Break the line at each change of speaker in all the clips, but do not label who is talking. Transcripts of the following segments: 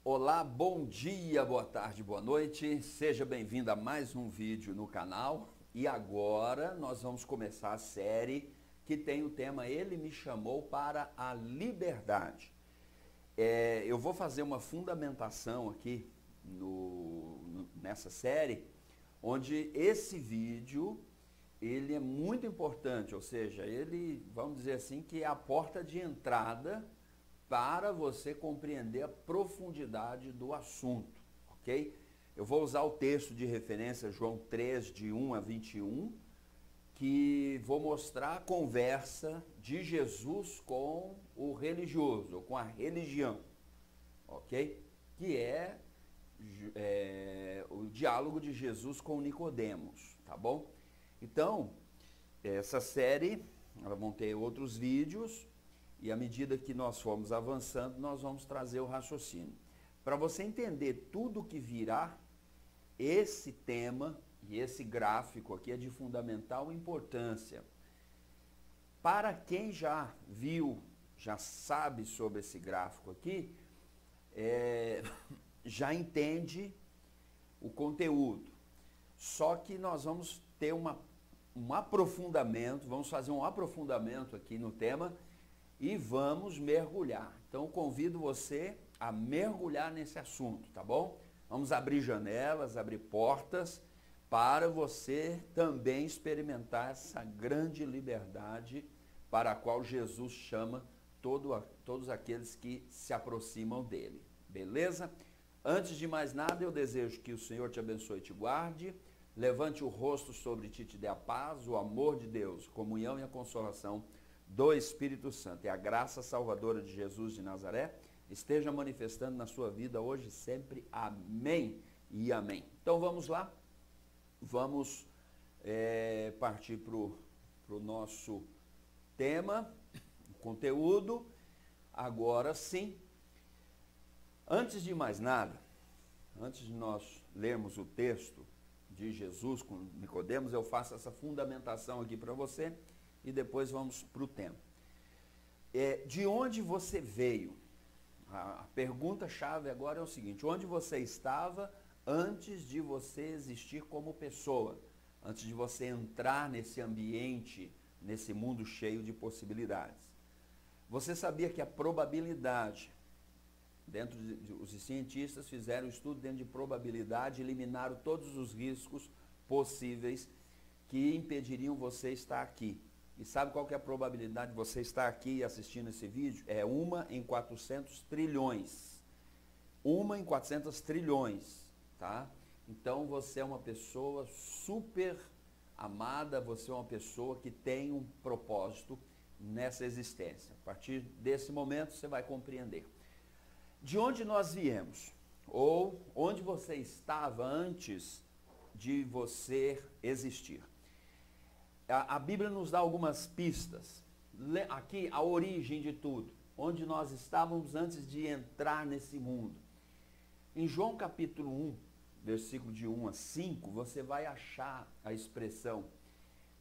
Olá, bom dia, boa tarde, boa noite. Seja bem-vindo a mais um vídeo no canal. E agora nós vamos começar a série que tem o tema Ele me chamou para a liberdade. Eu vou fazer uma fundamentação aqui nessa série, onde esse vídeo ele é muito importante, ou seja, ele, vamos dizer assim, que é a porta de entrada para você compreender a profundidade do assunto, ok? Eu vou usar o texto de referência João 3, de 1 a 21, que vou mostrar a conversa de Jesus com o religioso, ou com a religião, ok? Que é o diálogo de Jesus com Nicodemos, tá bom? Então, essa série, elas vão ter outros vídeos, e à medida que nós formos avançando, nós vamos trazer o raciocínio. Para você entender tudo que virá, esse tema e esse gráfico aqui é de fundamental importância. Para quem já viu, já sabe sobre esse gráfico aqui, já entende o conteúdo. Só que nós vamos ter um aprofundamento, vamos fazer um aprofundamento aqui no tema, e vamos mergulhar. Então, convido você a mergulhar nesse assunto, tá bom? Vamos abrir janelas, abrir portas, para você também experimentar essa grande liberdade para a qual Jesus chama todos aqueles que se aproximam dele. Beleza? Antes de mais nada, eu desejo que o Senhor te abençoe e te guarde, levante o rosto sobre ti e te dê a paz, o amor de Deus, comunhão e a consolação do Espírito Santo. E a graça salvadora de Jesus de Nazaré esteja manifestando na sua vida hoje e sempre. Amém e amém. Então vamos lá, vamos partir para o nosso tema, o conteúdo. Agora sim, antes de mais nada, antes de nós lermos o texto de Jesus com Nicodemos, eu faço essa fundamentação aqui para você, e depois vamos para o tema. De onde você veio? A pergunta-chave agora é o seguinte: onde você estava antes de você existir como pessoa? Antes de você entrar nesse ambiente, nesse mundo cheio de possibilidades? Você sabia que a probabilidade, os cientistas fizeram um estudo dentro de probabilidade, eliminaram todos os riscos possíveis que impediriam você estar aqui. E sabe qual que é a probabilidade de você estar aqui assistindo esse vídeo? É 1 em 400 trilhões. 1 em 400 trilhões, tá? Então você é uma pessoa super amada, você é uma pessoa que tem um propósito nessa existência. A partir desse momento você vai compreender. De onde nós viemos? Ou onde você estava antes de você existir? A Bíblia nos dá algumas pistas. Aqui, a origem de tudo. Onde nós estávamos antes de entrar nesse mundo. Em João capítulo 1, versículo de 1 a 5, você vai achar a expressão: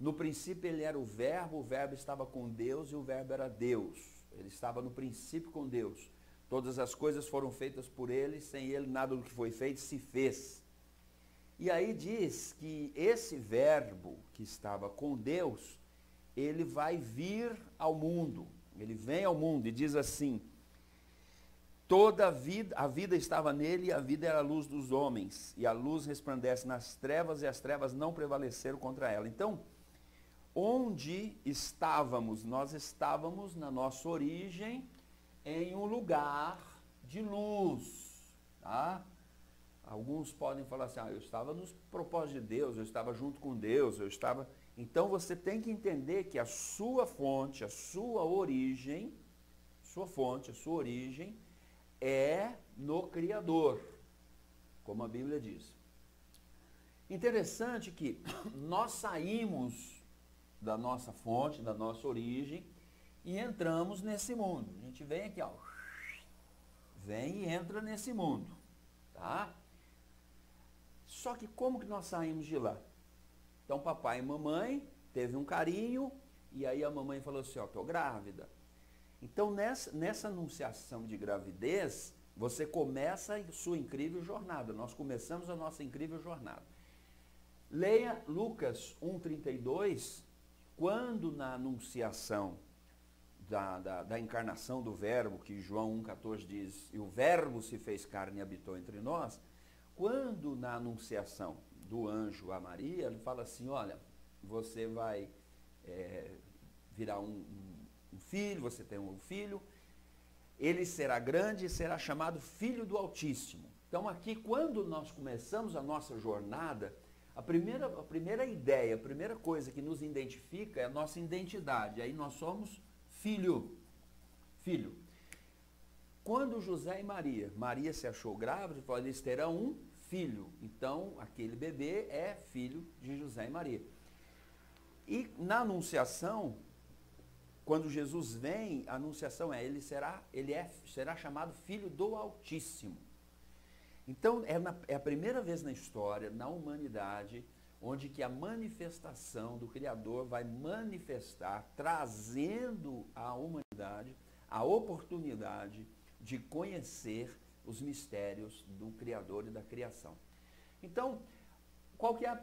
no princípio ele era o verbo estava com Deus e o verbo era Deus. Ele estava no princípio com Deus. Todas as coisas foram feitas por ele, sem ele nada do que foi feito se fez. E aí diz que esse verbo que estava com Deus, ele vai vir ao mundo, ele vem ao mundo e diz assim: toda a vida estava nele e a vida era a luz dos homens, e a luz resplandece nas trevas e as trevas não prevaleceram contra ela. Então, onde estávamos? Nós estávamos na nossa origem em um lugar de luz, tá? Alguns podem falar assim: eu estava nos propósitos de Deus, eu estava junto com Deus, eu estava... Então você tem que entender que a sua fonte, a sua origem, a sua origem é no Criador, como a Bíblia diz. Interessante que nós saímos da nossa fonte, da nossa origem, e entramos nesse mundo. A gente vem aqui, ó, vem e entra nesse mundo, tá? Só que como que nós saímos de lá? Então papai e mamãe teve um carinho, e aí a mamãe falou assim: ó, tô grávida. Então nessa anunciação de gravidez, Você começa a sua incrível jornada. Nós começamos a nossa incrível jornada. Leia Lucas 1,32, quando na anunciação da encarnação do Verbo, que João 1,14 diz, e o Verbo se fez carne e habitou entre nós, quando na anunciação do anjo a Maria, ele fala assim, olha, você vai virar um filho, você tem um filho, ele será grande e será chamado Filho do Altíssimo. Então aqui, quando nós começamos a nossa jornada, a primeira ideia, a primeira coisa que nos identifica é a nossa identidade. Aí nós somos filho. Quando José e Maria se achou grávida, falou, eles terão um filho. Então, aquele bebê é filho de José e Maria. E na anunciação, quando Jesus vem, a anunciação ele será chamado Filho do Altíssimo. Então, é a primeira vez na história, na humanidade, onde que a manifestação do Criador vai manifestar, trazendo à humanidade a oportunidade de conhecer os mistérios do Criador e da criação. Então, qual que é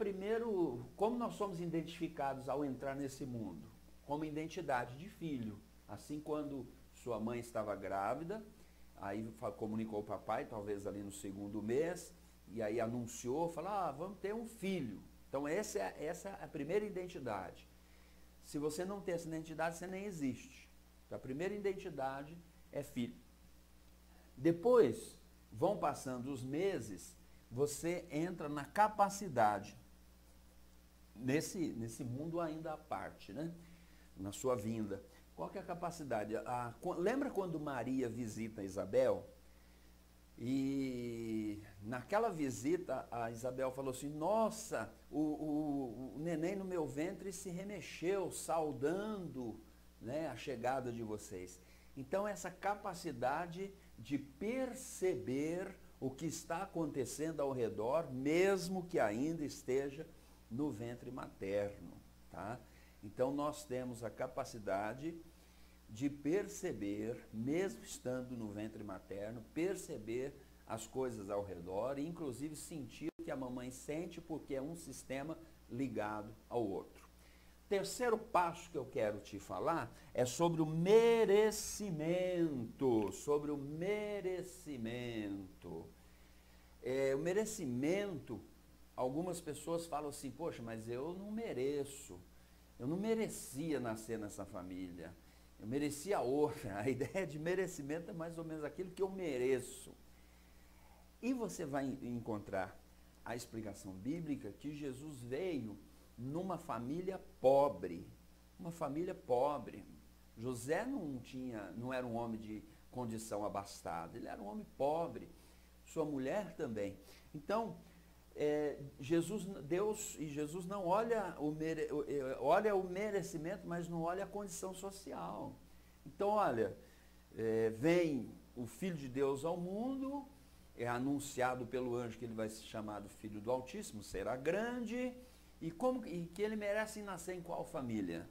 como nós somos identificados ao entrar nesse mundo? Como identidade de filho. Assim, quando sua mãe estava grávida, aí comunicou ao papai, talvez ali no 2º mês, e aí anunciou, falou, vamos ter um filho. Então essa é a primeira identidade. Se você não tem essa identidade, você nem existe. Então, a primeira identidade é filho. Depois, vão passando os meses, você entra na capacidade, nesse mundo ainda à parte, né? Na sua vinda. Qual que é a capacidade? Lembra quando Maria visita Isabel? E naquela visita, a Isabel falou assim, nossa, o neném no meu ventre se remexeu, saudando, né, a chegada de vocês. Então, essa capacidade de perceber o que está acontecendo ao redor, mesmo que ainda esteja no ventre materno, tá? Então, nós temos a capacidade de perceber, mesmo estando no ventre materno, perceber as coisas ao redor e, inclusive, sentir o que a mamãe sente, porque é um sistema ligado ao outro. Terceiro passo que eu quero te falar é sobre o merecimento, o merecimento, algumas pessoas falam assim, poxa, mas eu não merecia nascer nessa família, eu merecia outra. A ideia de merecimento é mais ou menos aquilo que eu mereço. E você vai encontrar a explicação bíblica que Jesus veio numa família pobre. Uma família pobre. José não era um homem de condição abastada, ele era um homem pobre. Sua mulher também. Então, Jesus não olha olha o merecimento, mas não olha a condição social. Então, olha, vem o Filho de Deus ao mundo, é anunciado pelo anjo que ele vai ser chamado Filho do Altíssimo, será grande, e que ele merece nascer em qual família?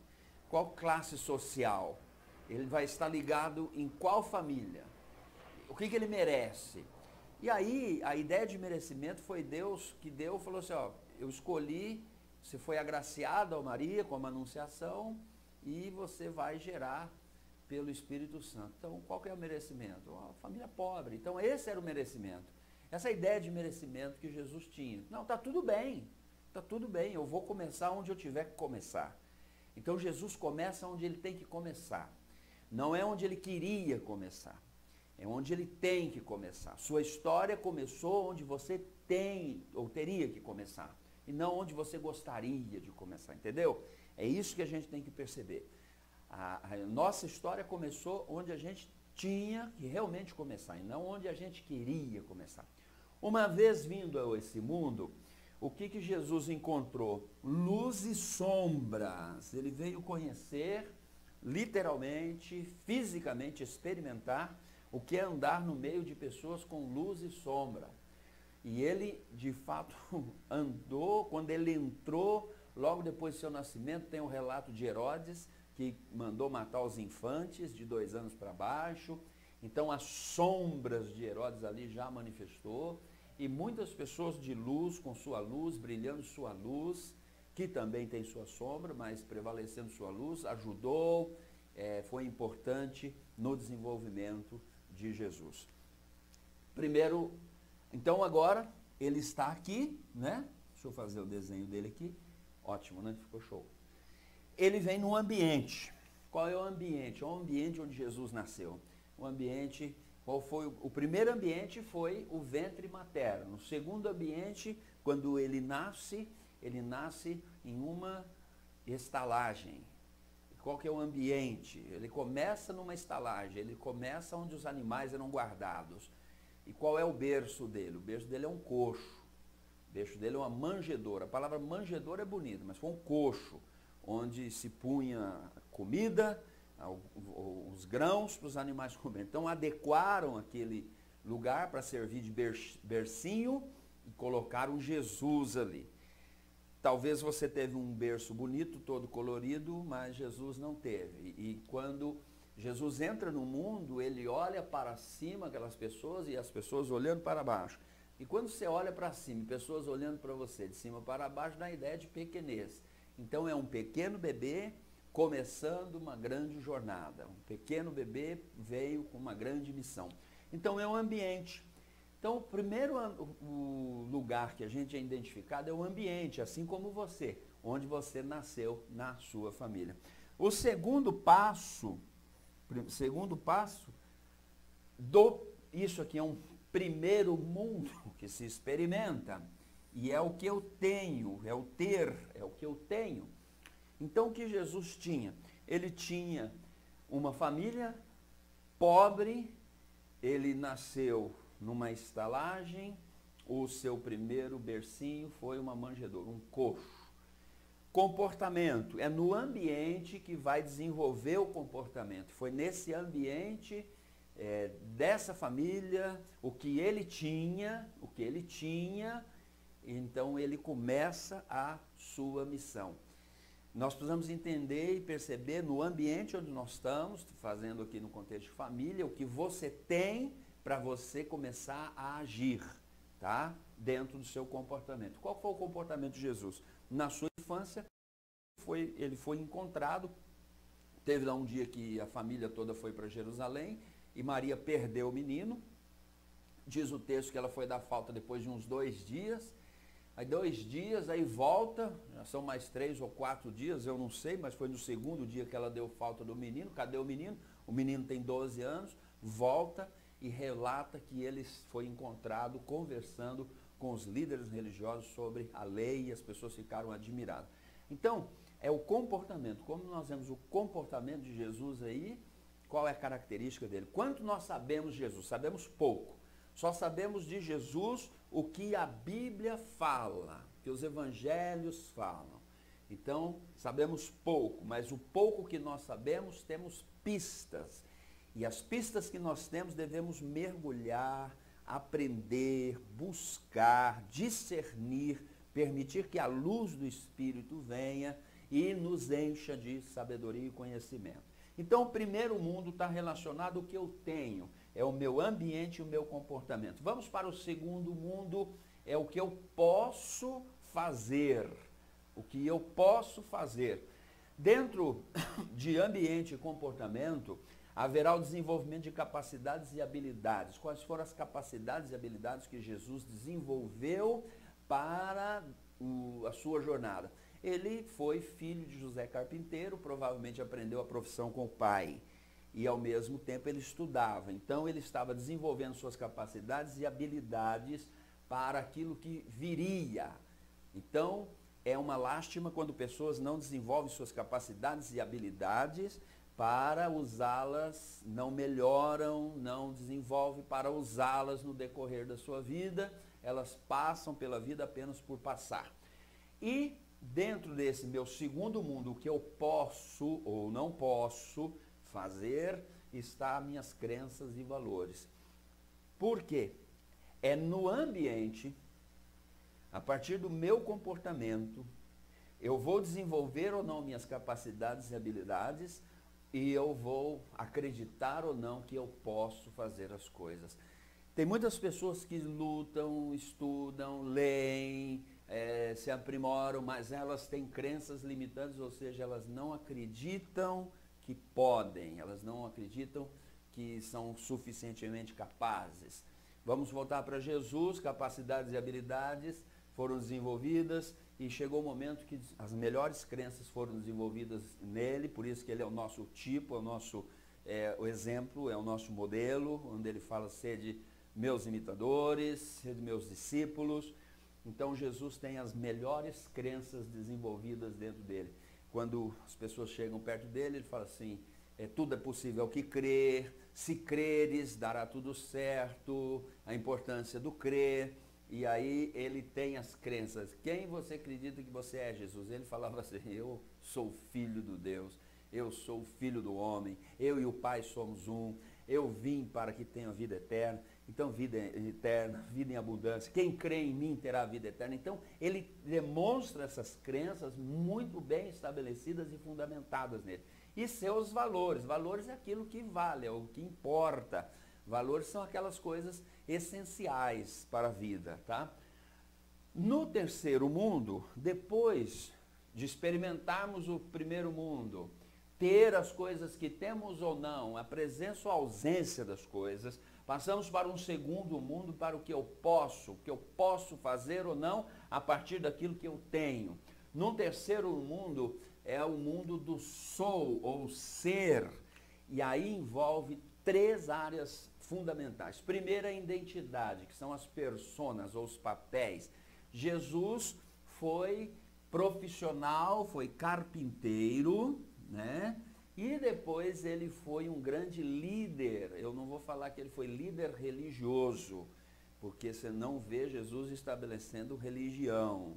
Qual classe social? Ele vai estar ligado em qual família? O que ele merece? E aí, a ideia de merecimento foi Deus que deu, falou assim, eu escolhi, você foi agraciado ao Maria com uma anunciação e você vai gerar pelo Espírito Santo. Então, qual que é o merecimento? Uma família pobre. Então, esse era o merecimento. Essa ideia de merecimento que Jesus tinha. Não, está tudo bem, eu vou começar onde eu tiver que começar. Então, Jesus começa onde ele tem que começar. Não é onde ele queria começar. É onde ele tem que começar. Sua história começou onde você tem ou teria que começar. E não onde você gostaria de começar, entendeu? É isso que a gente tem que perceber. A nossa história começou onde a gente tinha que realmente começar, e não onde a gente queria começar. Uma vez vindo a esse mundo, o que Jesus encontrou? Luz e sombras. Ele veio conhecer, literalmente, fisicamente, experimentar o que é andar no meio de pessoas com luz e sombra. E ele, de fato, andou, quando ele entrou, logo depois do seu nascimento, tem um relato de Herodes, que mandou matar os infantes de 2 anos para baixo. Então as sombras de Herodes ali já manifestou, e muitas pessoas de luz, com sua luz, brilhando sua luz, que também tem sua sombra, mas prevalecendo sua luz, ajudou, foi importante no desenvolvimento de Jesus. Primeiro, então agora ele está aqui, né? Deixa eu fazer o desenho dele aqui. Ótimo, né? Ficou show. Ele vem no ambiente. Qual é o ambiente? É o ambiente onde Jesus nasceu. O ambiente, qual foi? O primeiro ambiente foi o ventre materno. O segundo ambiente, quando ele nasce em uma estalagem. Qual que é o ambiente? Ele começa numa estalagem, ele começa onde os animais eram guardados. E qual é o berço dele? O berço dele é um coxo. O berço dele é uma manjedoura. A palavra manjedoura é bonita, mas foi um coxo, onde se punha comida, os grãos para os animais comerem. Então adequaram aquele lugar para servir de bercinho e colocaram Jesus ali. Talvez você teve um berço bonito, todo colorido, mas Jesus não teve. E quando Jesus entra no mundo, ele olha para cima aquelas pessoas e as pessoas olhando para baixo. E quando você olha para cima e pessoas olhando para você de cima para baixo, dá a ideia de pequenez. Então é um pequeno bebê começando uma grande jornada. Um pequeno bebê veio com uma grande missão. Então é um ambiente. Então o primeiro o lugar que a gente é identificado é o ambiente, assim como você, onde você nasceu na sua família. O segundo passo, isso aqui é um primeiro mundo que se experimenta, e é o que eu tenho, é o que eu tenho. Então o que Jesus tinha? Ele tinha uma família pobre, ele nasceu numa estalagem, o seu primeiro bercinho foi uma manjedoura, um coxo. Comportamento, é no ambiente que vai desenvolver o comportamento. Foi nesse ambiente dessa família, o que ele tinha, então ele começa a sua missão. Nós precisamos entender e perceber no ambiente onde nós estamos, fazendo aqui no contexto de família, o que você tem para você começar a agir, tá? Dentro do seu comportamento. Qual foi o comportamento de Jesus? Na sua infância, ele foi encontrado, teve lá um dia que a família toda foi para Jerusalém e Maria perdeu o menino. Diz o texto que ela foi dar falta depois de uns 2 dias. Aí 2 dias, aí volta, já são mais 3 ou 4 dias, eu não sei, mas foi no segundo dia que ela deu falta do menino. Cadê o menino? O menino tem 12 anos, volta e relata que ele foi encontrado conversando com os líderes religiosos sobre a lei e as pessoas ficaram admiradas. Então, é o comportamento. Como nós vemos o comportamento de Jesus aí, qual é a característica dele? Quanto nós sabemos de Jesus? Sabemos pouco. Só sabemos de Jesus o que a Bíblia fala, que os evangelhos falam. Então, sabemos pouco, mas o pouco que nós sabemos, temos pistas. E as pistas que nós temos, devemos mergulhar, aprender, buscar, discernir, permitir que a luz do Espírito venha e nos encha de sabedoria e conhecimento. Então, o primeiro mundo está relacionado ao que eu tenho, é o meu ambiente e o meu comportamento. Vamos para o segundo mundo, é o que eu posso fazer. O que eu posso fazer. Dentro de ambiente e comportamento, haverá o desenvolvimento de capacidades e habilidades. Quais foram as capacidades e habilidades que Jesus desenvolveu para a sua jornada? Ele foi filho de José Carpinteiro, provavelmente aprendeu a profissão com o pai. E ao mesmo tempo ele estudava. Então ele estava desenvolvendo suas capacidades e habilidades para aquilo que viria. Então é uma lástima quando pessoas não desenvolvem suas capacidades e habilidades para usá-las, não melhoram, não desenvolvem para usá-las no decorrer da sua vida, elas passam pela vida apenas por passar. E dentro desse meu segundo mundo, o que eu posso ou não posso fazer, está minhas crenças e valores. Por quê? É no ambiente, a partir do meu comportamento, eu vou desenvolver ou não minhas capacidades e habilidades, e eu vou acreditar ou não que eu posso fazer as coisas. Tem muitas pessoas que lutam, estudam, leem, se aprimoram, mas elas têm crenças limitantes, ou seja, elas não acreditam que podem, elas não acreditam que são suficientemente capazes. Vamos voltar para Jesus, capacidades e habilidades foram desenvolvidas e chegou o momento que as melhores crenças foram desenvolvidas nele, por isso que ele é o nosso tipo, é o nosso o exemplo, é o nosso modelo, onde ele fala: sede meus imitadores, sede meus discípulos. Então Jesus tem as melhores crenças desenvolvidas dentro dele. Quando as pessoas chegam perto dele, ele fala assim: tudo é possível ao que crer, se creres, dará tudo certo, a importância do crer. E aí ele tem as crenças. Quem você acredita que você é, Jesus? Ele falava assim: eu sou filho do Deus, eu sou filho do homem, eu e o Pai somos um, eu vim para que tenha vida eterna. Então, vida eterna, vida em abundância. Quem crê em mim terá vida eterna. Então, ele demonstra essas crenças muito bem estabelecidas e fundamentadas nele. E seus valores. Valores é aquilo que vale, é o que importa. Valores são aquelas coisas essenciais para a vida, tá? No terceiro mundo, depois de experimentarmos o primeiro mundo, ter as coisas que temos ou não, a presença ou a ausência das coisas, passamos para um segundo mundo, para o que eu posso fazer ou não a partir daquilo que eu tenho. No terceiro mundo é o mundo do sou ou ser, e aí envolve 3 áreas fundamentais. Primeiro, a identidade, que são as personas ou os papéis. Jesus foi profissional, foi carpinteiro, né? E depois ele foi um grande líder. Eu não vou falar que ele foi líder religioso, porque você não vê Jesus estabelecendo religião,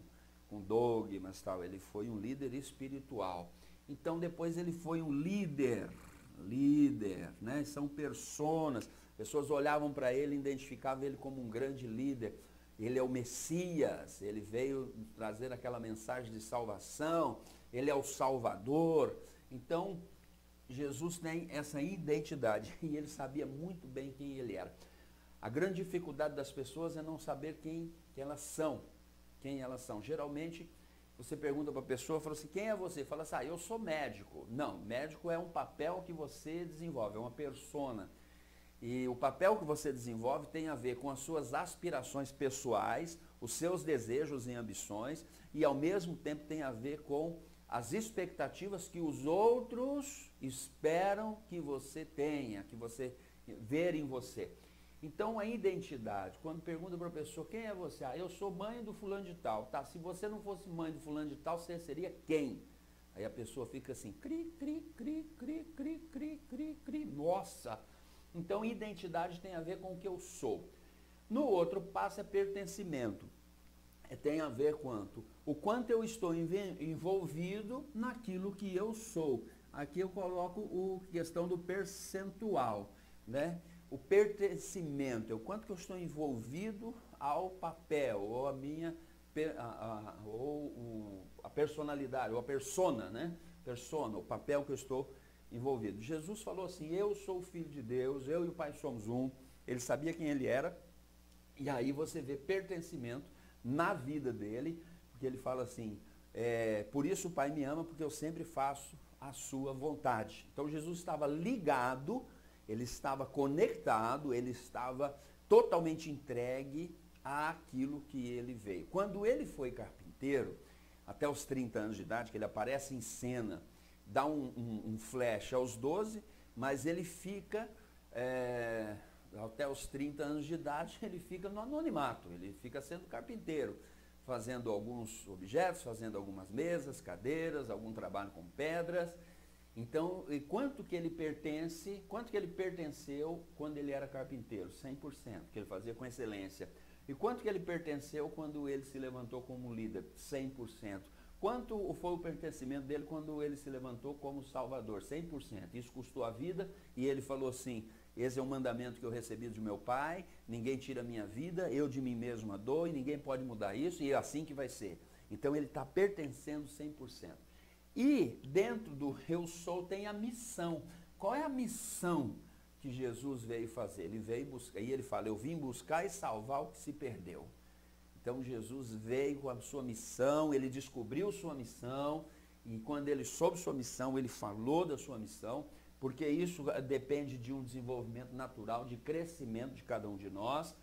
com dogmas e tal. Ele foi um líder espiritual. Então depois ele foi um líder, né? São pessoas olhavam para ele, identificavam ele como um grande líder. Ele é o Messias, ele veio trazer aquela mensagem de salvação, ele é o Salvador. Então, Jesus tem essa identidade e ele sabia muito bem quem ele era. A grande dificuldade das pessoas é não saber quem elas são. Geralmente, você pergunta para a pessoa, fala assim: quem é você? Fala assim: eu sou médico. Não, médico é um papel que você desenvolve, é uma persona. E o papel que você desenvolve tem a ver com as suas aspirações pessoais, os seus desejos e ambições, e ao mesmo tempo tem a ver com as expectativas que os outros esperam que você tenha, que você ver em você. Então a identidade, quando pergunta para a pessoa: quem é você? Eu sou mãe do fulano de tal. Tá, se você não fosse mãe do fulano de tal, você seria quem? Aí a pessoa fica assim: cri, cri, cri, cri, cri, cri, cri, cri. Nossa! Então, identidade tem a ver com o que eu sou. No outro passo é pertencimento. Tem a ver o quanto eu estou envolvido naquilo que eu sou. Aqui eu coloco a questão do percentual, né? O pertencimento, o quanto que eu estou envolvido ao papel, ou a minha, a personalidade, ou a persona, né? Persona, o papel que eu estou envolvido. Jesus falou assim: eu sou o Filho de Deus, eu e o Pai somos um. Ele sabia quem ele era, e aí você vê pertencimento na vida dele, porque ele fala assim: por isso o Pai me ama, porque eu sempre faço a sua vontade. Então Jesus estava ligado, ele estava conectado, ele estava totalmente entregue àquilo que ele veio. Quando ele foi carpinteiro, até os 30 anos de idade, que ele aparece em cena, dá um flash aos 12, mas ele fica, até os 30 anos de idade, ele fica no anonimato, ele fica sendo carpinteiro, fazendo alguns objetos, fazendo algumas mesas, cadeiras, algum trabalho com pedras. Então, e quanto que ele pertenceu quando ele era carpinteiro? 100%, que ele fazia com excelência. E quanto que ele pertenceu quando ele se levantou como líder? 100%. Quanto foi o pertencimento dele quando ele se levantou como Salvador? 100%. Isso custou a vida e ele falou assim: esse é o mandamento que eu recebi de meu Pai, ninguém tira a minha vida, eu de mim mesmo a dou e ninguém pode mudar isso, e é assim que vai ser. Então ele está pertencendo 100%. E dentro do eu sou tem a missão. Qual é a missão que Jesus veio fazer? Ele veio buscar, e ele fala, eu vim buscar e salvar o que se perdeu. Então Jesus veio com a sua missão, ele descobriu sua missão, e quando ele soube sua missão, ele falou da sua missão, porque isso depende de um desenvolvimento natural, de crescimento de cada um de nós.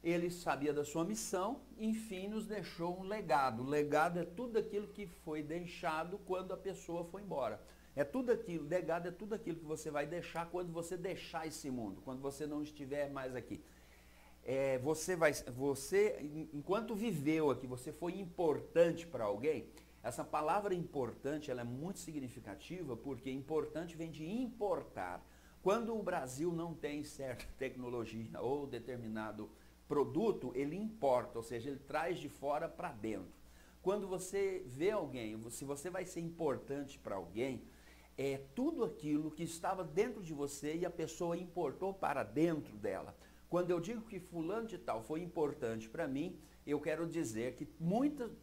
Ele sabia da sua missão, enfim, nos deixou um legado. O legado é tudo aquilo que foi deixado quando a pessoa foi embora. É tudo aquilo, legado é tudo aquilo que você vai deixar quando você deixar esse mundo, quando você não estiver mais aqui. Enquanto viveu aqui, você foi importante para alguém. Essa palavra importante, ela é muito significativa, porque importante vem de importar. Quando o Brasil não tem certa tecnologia ou determinado produto, ele importa, ou seja, ele traz de fora para dentro. Quando você vê alguém, se você vai ser importante para alguém, é tudo aquilo que estava dentro de você e a pessoa importou para dentro dela. Quando eu digo que fulano de tal foi importante para mim, eu quero dizer que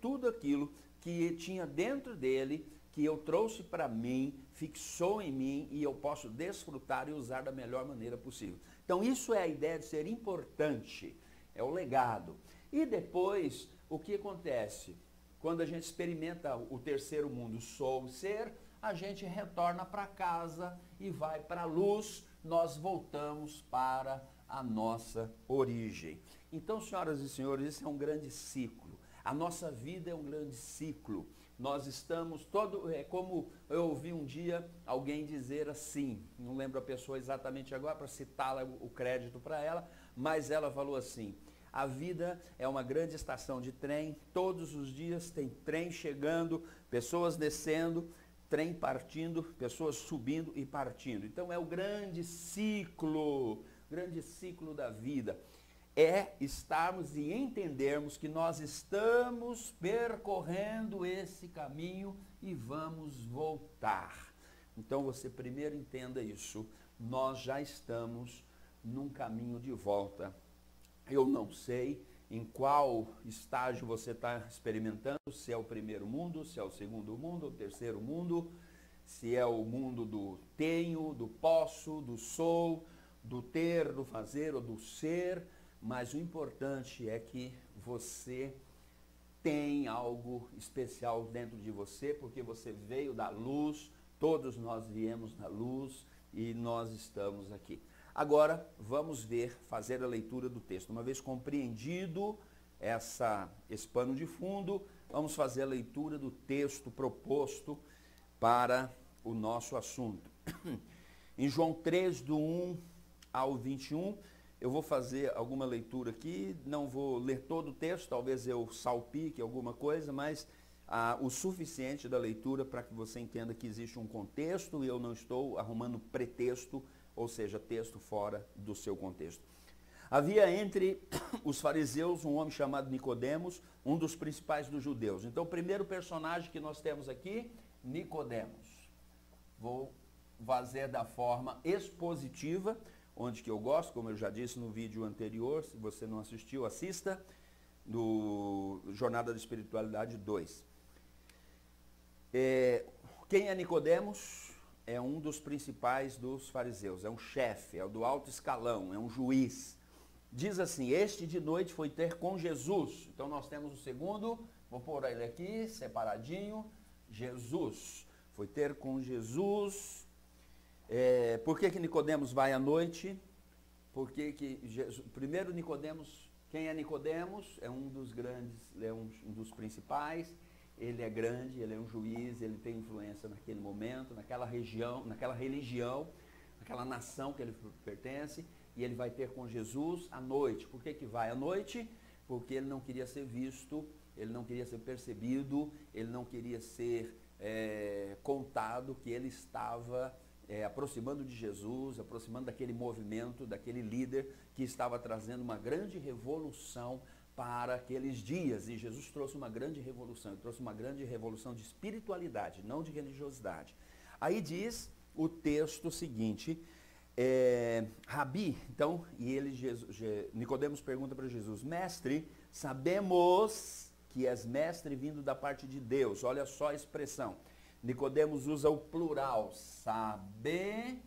tudo aquilo que tinha dentro dele, que eu trouxe para mim, fixou em mim e eu posso desfrutar e usar da melhor maneira possível. Então isso é a ideia de ser importante. É o legado. E depois, o que acontece? Quando a gente experimenta o terceiro mundo, sou ser, a gente retorna para casa e vai para a luz, nós voltamos para a nossa origem. Então, senhoras e senhores, isso é um grande ciclo. A nossa vida é um grande ciclo. Nós estamos como eu ouvi um dia alguém dizer assim, não lembro a pessoa exatamente agora para citar o crédito para ela, mas ela falou assim, a vida é uma grande estação de trem, todos os dias tem trem chegando, pessoas descendo, trem partindo, pessoas subindo e partindo. Então é o grande ciclo da vida. É estarmos e entendermos que nós estamos percorrendo esse caminho e vamos voltar. Então você primeiro entenda isso, nós já estamos num caminho de volta. Eu não sei em qual estágio você está experimentando, se é o primeiro mundo, se é o segundo mundo, o terceiro mundo, se é o mundo do tenho, do posso, do sou, do ter, do fazer ou do ser, mas o importante é que você tem algo especial dentro de você, porque você veio da luz, todos nós viemos da luz e nós estamos aqui. Agora, vamos fazer a leitura do texto. Uma vez compreendido esse pano de fundo, vamos fazer a leitura do texto proposto para o nosso assunto. Em João 3, do 1 ao 21, eu vou fazer alguma leitura aqui, não vou ler todo o texto, talvez eu salpique alguma coisa, mas o suficiente da leitura para que você entenda que existe um contexto e eu não estou arrumando pretexto, ou seja, texto fora do seu contexto. Havia entre os fariseus um homem chamado Nicodemos, um dos principais dos judeus. Então, o primeiro personagem que nós temos aqui, Nicodemos. Vou fazer da forma expositiva, onde que eu gosto, como eu já disse no vídeo anterior, se você não assistiu, assista, do Jornada da Espiritualidade 2. Quem é Nicodemos? É um dos principais dos fariseus, é um chefe, é o do alto escalão, é um juiz. Diz assim, este de noite foi ter com Jesus. Então nós temos o segundo, vou pôr ele aqui, separadinho, Jesus. Foi ter com Jesus. Por que Nicodemos vai à noite? Primeiro Nicodemos, quem é Nicodemos? É um dos grandes, é um dos principais. Ele é grande, ele é um juiz, ele tem influência naquele momento, naquela região, naquela religião, naquela nação que ele pertence, e ele vai ter com Jesus à noite. Por que vai à noite? Porque ele não queria ser visto, ele não queria ser percebido, ele não queria ser contado que ele estava aproximando de Jesus, aproximando daquele movimento, daquele líder que estava trazendo uma grande revolução para aqueles dias, e Jesus trouxe uma grande revolução, ele trouxe uma grande revolução de espiritualidade, não de religiosidade. Aí diz o texto seguinte, Rabi, então, Nicodemos pergunta para Jesus, mestre, sabemos que és mestre vindo da parte de Deus, olha só a expressão, Nicodemos usa o plural, sabemos.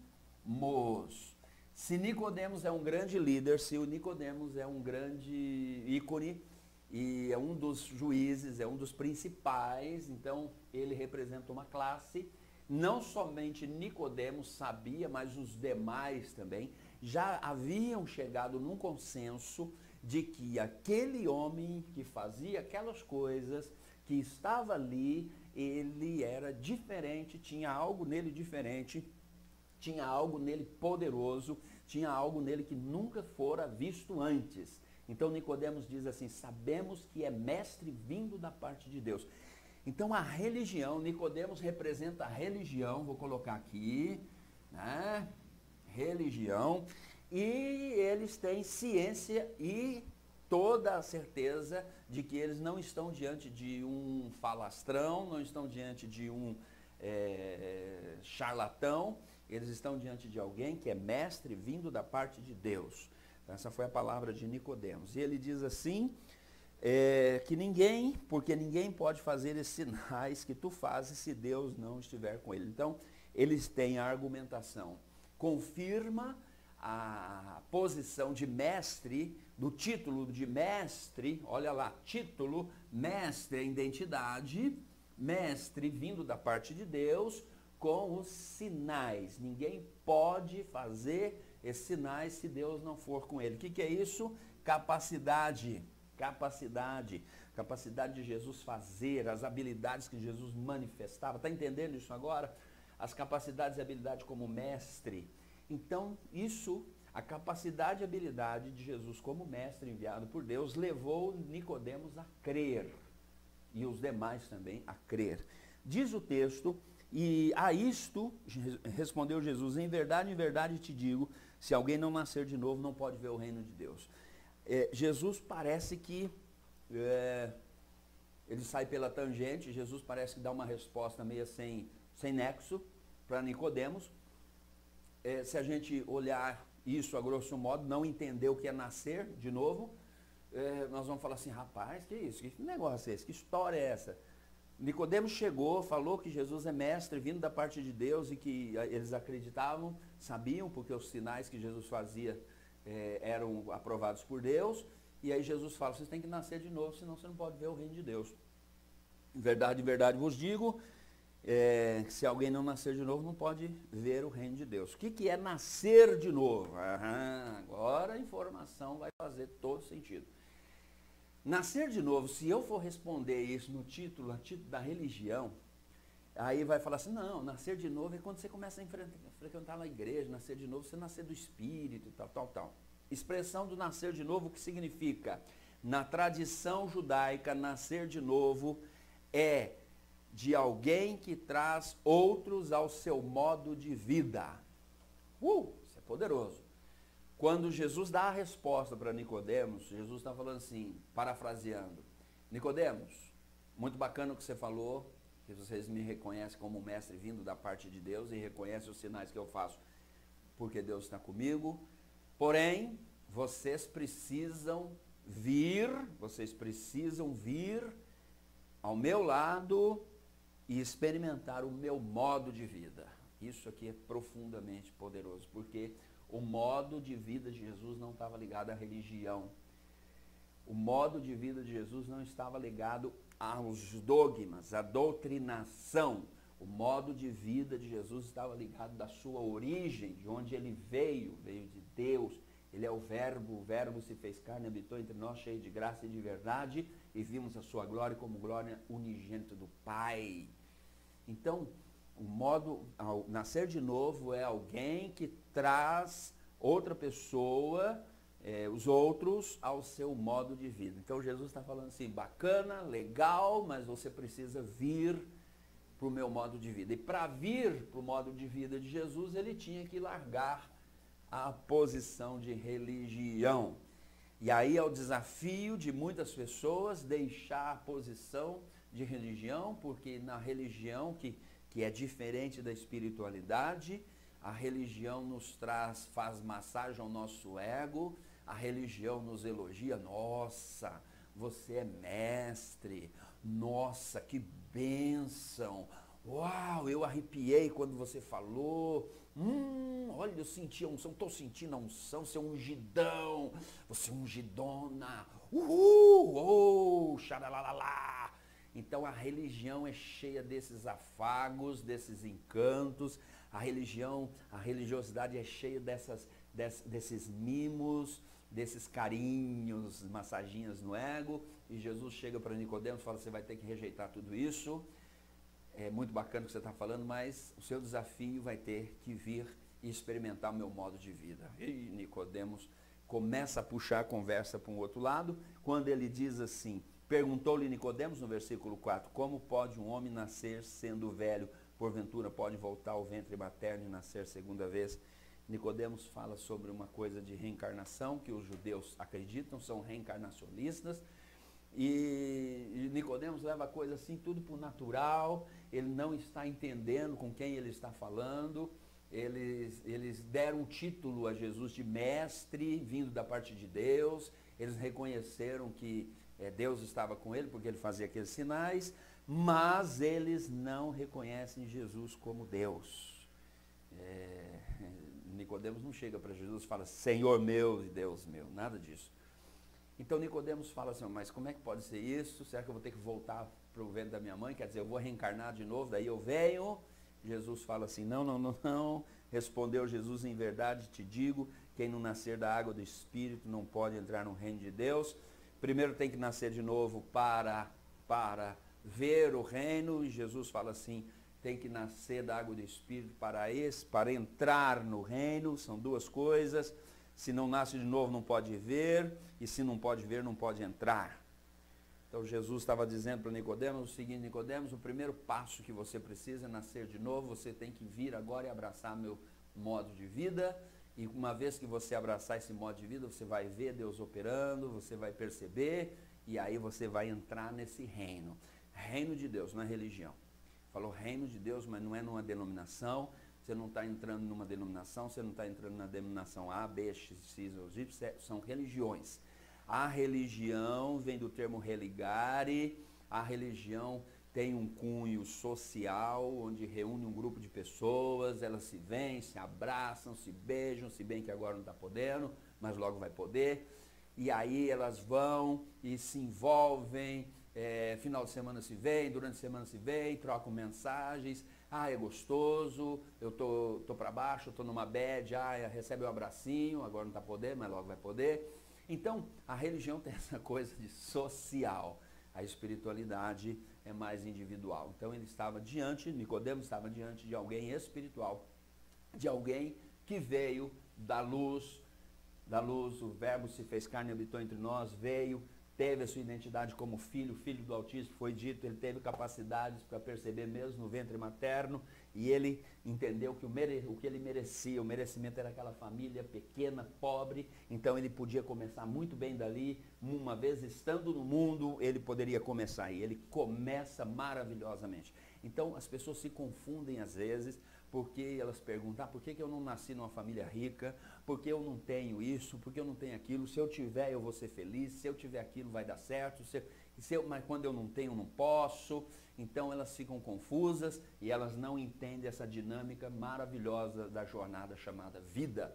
Se Nicodemos é um grande líder, se o Nicodemos é um grande ícone e é um dos juízes, é um dos principais, então ele representa uma classe. Não somente Nicodemos sabia, mas os demais também já haviam chegado num consenso de que aquele homem que fazia aquelas coisas, que estava ali, ele era diferente, tinha algo nele diferente, tinha algo nele poderoso, tinha algo nele que nunca fora visto antes. Então Nicodemos diz assim: sabemos que é mestre vindo da parte de Deus. Então a religião, Nicodemos representa a religião, vou colocar aqui, né? Religião, e eles têm ciência e toda a certeza de que eles não estão diante de um falastrão, não estão diante de um charlatão, eles estão diante de alguém que é mestre vindo da parte de Deus. Então, essa foi a palavra de Nicodemos. E ele diz assim, porque ninguém pode fazer esses sinais que tu fazes se Deus não estiver com ele. Então, eles têm a argumentação, confirma a posição de mestre, do título de mestre, olha lá, título, mestre é identidade, mestre vindo da parte de Deus, com os sinais. Ninguém pode fazer esses sinais se Deus não for com ele. O que é isso? Capacidade de Jesus fazer, as habilidades que Jesus manifestava. Está entendendo isso agora? As capacidades e habilidades como mestre. Então, isso, a capacidade e habilidade de Jesus como mestre enviado por Deus, levou Nicodemos a crer. E os demais também a crer. Diz o texto, e a isto respondeu Jesus: em verdade te digo, se alguém não nascer de novo, não pode ver o reino de Deus. Jesus parece que ele sai pela tangente, Jesus parece que dá uma resposta meio sem nexo para Nicodemos. Se a gente olhar isso a grosso modo, não entender o que é nascer de novo, nós vamos falar assim: rapaz, que isso? Que negócio é esse? Que história é essa? Nicodemos chegou, falou que Jesus é mestre vindo da parte de Deus e que eles acreditavam, sabiam, porque os sinais que Jesus fazia eram aprovados por Deus. E aí Jesus fala: vocês têm que nascer de novo, senão você não pode ver o reino de Deus. Em verdade vos digo, se alguém não nascer de novo, não pode ver o reino de Deus. O que é nascer de novo? Agora a informação vai fazer todo sentido. Nascer de novo, se eu for responder isso no título, a título da religião, aí vai falar assim: não, nascer de novo é quando você começa a frequentar a igreja, nascer de novo, você nascer do Espírito, tal. Expressão do nascer de novo, o que significa? Na tradição judaica, nascer de novo é de alguém que traz outros ao seu modo de vida. Isso é poderoso. Quando Jesus dá a resposta para Nicodemos, Jesus está falando assim, parafraseando: Nicodemos, muito bacana o que você falou, que vocês me reconhecem como mestre vindo da parte de Deus e reconhecem os sinais que eu faço porque Deus está comigo. Porém, vocês precisam vir ao meu lado e experimentar o meu modo de vida. Isso aqui é profundamente poderoso, porque o modo de vida de Jesus não estava ligado à religião. O modo de vida de Jesus não estava ligado aos dogmas, à doutrinação. O modo de vida de Jesus estava ligado da sua origem, de onde ele veio de Deus. Ele é o Verbo se fez carne, habitou entre nós, cheio de graça e de verdade, e vimos a sua glória como glória unigênita do Pai. Então, ao nascer de novo é alguém que traz outra pessoa, os outros, ao seu modo de vida. Então Jesus está falando assim: bacana, legal, mas você precisa vir para o meu modo de vida. E para vir para o modo de vida de Jesus, ele tinha que largar a posição de religião. E aí é o desafio de muitas pessoas deixar a posição de religião, porque na religião que é diferente da espiritualidade, a religião nos faz massagem ao nosso ego, a religião nos elogia: nossa, você é mestre, nossa, que bênção, Uau, eu arrepiei quando você falou. Olha, eu senti a unção, estou sentindo a unção, seu ungidão, você ungidona. Uhul, xaralalá. Então a religião é cheia desses afagos, desses encantos. A religiosidade é cheia desses mimos, desses carinhos, massaginhas no ego. E Jesus chega para Nicodemos e fala, você vai ter que rejeitar tudo isso. É muito bacana o que você está falando, mas o seu desafio vai ter que vir e experimentar o meu modo de vida. E Nicodemos começa a puxar a conversa para um outro lado, quando ele diz assim, perguntou-lhe Nicodemos no versículo 4, como pode um homem nascer sendo velho? Porventura pode voltar ao ventre materno e nascer segunda vez? Nicodemos fala sobre uma coisa de reencarnação, que os judeus acreditam, são reencarnacionistas, e Nicodemos leva a coisa assim, tudo por natural, ele não está entendendo com quem ele está falando. Eles deram um título a Jesus de mestre, vindo da parte de Deus, eles reconheceram que Deus estava com ele, porque ele fazia aqueles sinais, mas eles não reconhecem Jesus como Deus. Nicodemos não chega para Jesus e fala, Senhor meu e Deus meu, nada disso. Então Nicodemos fala assim, mas como é que pode ser isso? Será que eu vou ter que voltar para o ventre da minha mãe? Quer dizer, eu vou reencarnar de novo, daí eu venho? Jesus fala assim, não. Respondeu Jesus, em verdade te digo, quem não nascer da água do Espírito não pode entrar no reino de Deus. Primeiro tem que nascer de novo para ver o reino. E Jesus fala assim, tem que nascer da água do Espírito para entrar no reino. São duas coisas. Se não nasce de novo, não pode ver, e se não pode ver, não pode entrar. Então Jesus estava dizendo para Nicodemos o seguinte, Nicodemos, o primeiro passo que você precisa é nascer de novo, você tem que vir agora e abraçar meu modo de vida, e uma vez que você abraçar esse modo de vida, você vai ver Deus operando, você vai perceber, e aí você vai entrar nesse reino. Reino de Deus, não é religião. Falou reino de Deus, mas não é numa denominação. Você não está entrando numa denominação, você não está entrando na denominação A, B, X ou Y, são religiões. A religião vem do termo religare, a religião tem um cunho social, onde reúne um grupo de pessoas, elas se veem, se abraçam, se beijam, se bem que agora não está podendo, mas logo vai poder. E aí elas vão e se envolvem, final de semana se veem, durante a semana se veem, trocam mensagens. É gostoso, eu tô para baixo, eu tô numa bad, recebe um abracinho, agora não está podendo, mas logo vai poder. Então, a religião tem essa coisa de social, a espiritualidade é mais individual. Então, Nicodemos estava diante de alguém espiritual, de alguém que veio da luz, o verbo se fez carne e habitou entre nós, veio, teve a sua identidade como filho do Altíssimo, foi dito, ele teve capacidades para perceber mesmo no ventre materno, e ele entendeu que o que ele merecia, o merecimento era aquela família pequena, pobre, então ele podia começar muito bem dali, uma vez estando no mundo, ele poderia começar, e ele começa maravilhosamente. Então as pessoas se confundem às vezes, porque elas perguntam, por que eu não nasci numa família rica, por que eu não tenho isso, por que eu não tenho aquilo, se eu tiver eu vou ser feliz, se eu tiver aquilo vai dar certo, mas quando eu não tenho eu não posso. Então elas ficam confusas e elas não entendem essa dinâmica maravilhosa da jornada chamada vida.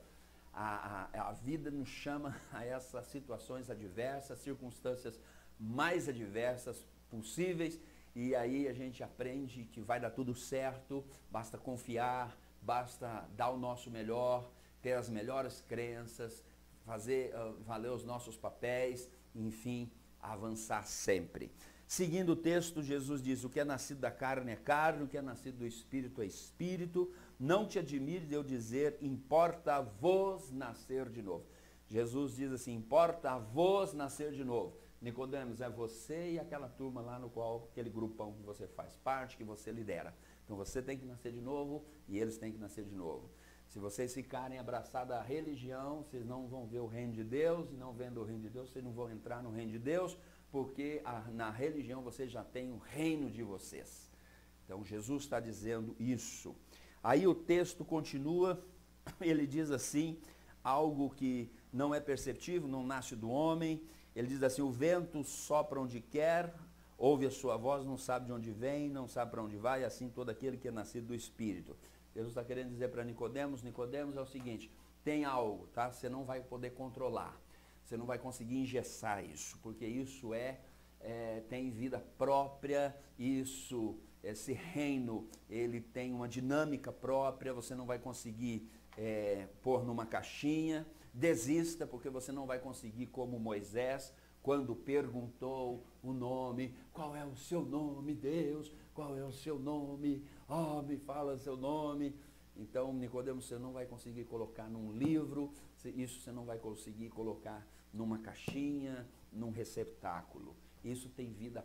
A vida nos chama a essas situações adversas, circunstâncias mais adversas possíveis, e aí a gente aprende que vai dar tudo certo, basta confiar, basta dar o nosso melhor, ter as melhores crenças, fazer valer os nossos papéis, enfim, avançar sempre. Seguindo o texto, Jesus diz, o que é nascido da carne é carne, o que é nascido do Espírito é Espírito. Não te admire de eu dizer, importa-vos nascer de novo. Jesus diz assim, importa-vos nascer de novo. Nicodemos, é você e aquela turma lá no qual, aquele grupão que você faz parte, que você lidera. Então você tem que nascer de novo e eles têm que nascer de novo. Se vocês ficarem abraçados à religião, vocês não vão ver o reino de Deus, e não vendo o reino de Deus, vocês não vão entrar no reino de Deus, porque na religião vocês já têm o reino de vocês. Então Jesus está dizendo isso. Aí o texto continua, ele diz assim, algo que não é perceptível, não nasce do homem. Ele diz assim, o vento sopra onde quer, ouve a sua voz, não sabe de onde vem, não sabe para onde vai, assim todo aquele que é nascido do Espírito. Jesus está querendo dizer para Nicodemos é o seguinte, tem algo, tá? Você não vai poder controlar, você não vai conseguir engessar isso, porque isso tem vida própria, esse reino, ele tem uma dinâmica própria, você não vai conseguir pôr numa caixinha. Desista, porque você não vai conseguir como Moisés, quando perguntou o nome, qual é o seu nome, Deus? Qual é o seu nome? Oh, me fala seu nome. Então, Nicodemos, você não vai conseguir colocar num livro, isso você não vai conseguir colocar numa caixinha, num receptáculo. Isso tem vida